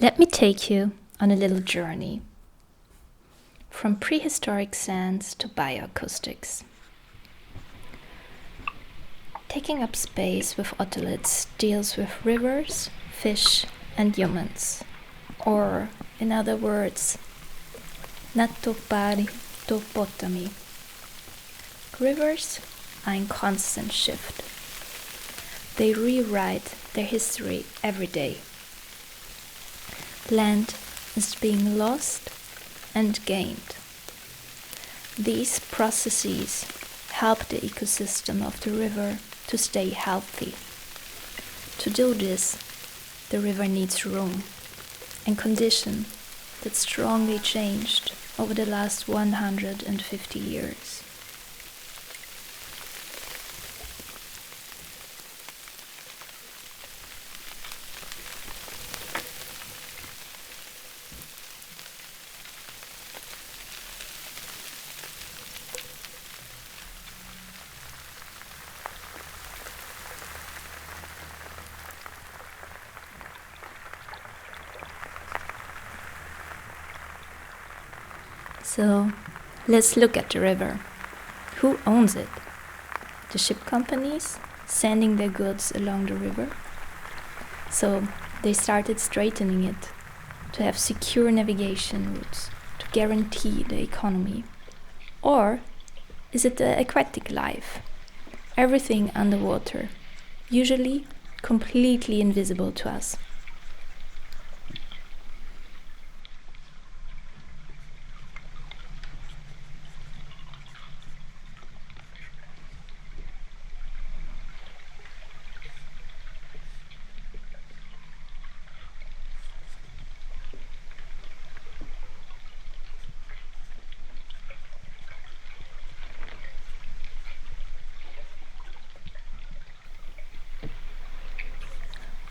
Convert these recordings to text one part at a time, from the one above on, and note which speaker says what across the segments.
Speaker 1: Let me take you on a little journey from prehistoric sands to bioacoustics. Taking up space with Otoliths deals with rivers, fish, and humans, or in other words, natopari topotami. Rivers are in constant shift. They rewrite their history every day. Land is being lost and gained. These processes help the ecosystem of the river to stay healthy. To do this, the river needs room and condition that strongly changed over the last 150 years. So let's look at the river. Who owns it? The ship companies sending their goods along the river? So they started straightening it to have secure navigation routes to guarantee the economy. Or is it the aquatic life? Everything underwater, usually completely invisible to us.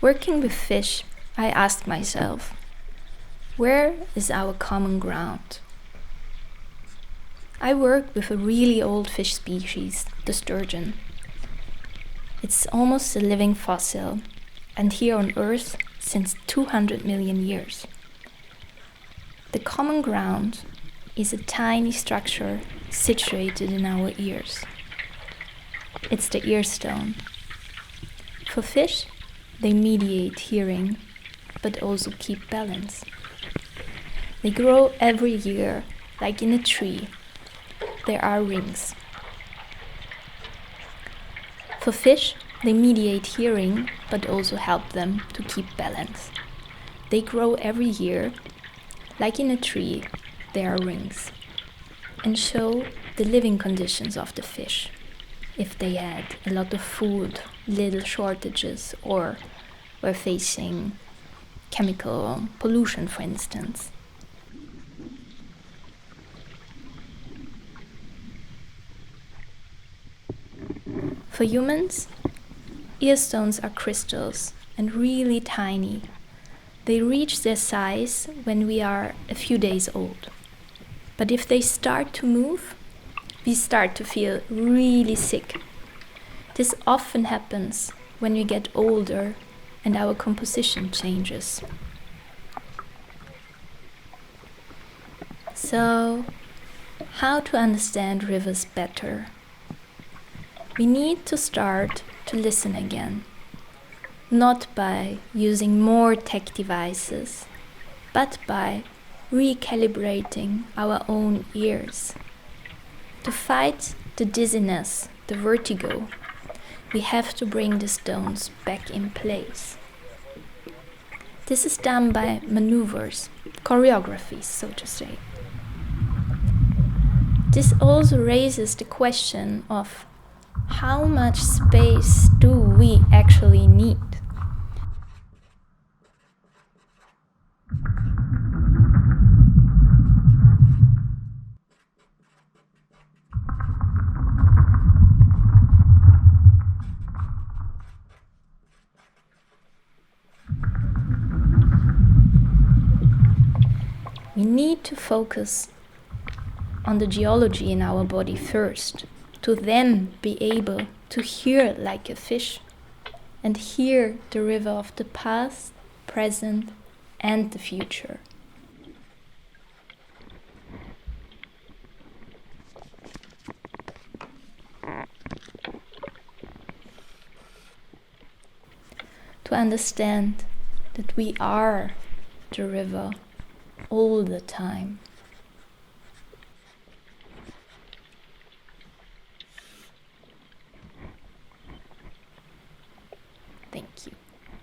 Speaker 1: Working with fish, I asked myself, where is our common ground? I work with a really old fish species, the sturgeon. It's almost a living fossil, and here on Earth since 200 million years. The common ground is a tiny structure situated in our ears. It's the ear stone. For fish, they mediate hearing, but also keep balance. They grow every year, like in a tree. There are rings. For fish, they mediate hearing, but also help them to keep balance. They grow every year, like in a tree. There are rings, and show the living conditions of the fish. If they had a lot of food, little shortages, or were facing chemical pollution, for instance. For humans, earstones are crystals and really tiny. They reach their size when we are a few days old. But if they start to move, we start to feel really sick. This often happens when we get older and our composition changes. So, how to understand rivers better? We need to start to listen again, not by using more tech devices, but by recalibrating our own ears. To fight the dizziness, the vertigo, we have to bring the stones back in place. This is done by maneuvers, choreographies, so to say. This also raises the question of how much space do we actually need? We need to focus on the geology in our body first, to then be able to hear like a fish and hear the river of the past, present, and the future. To understand that we are the river all the time. Thank you.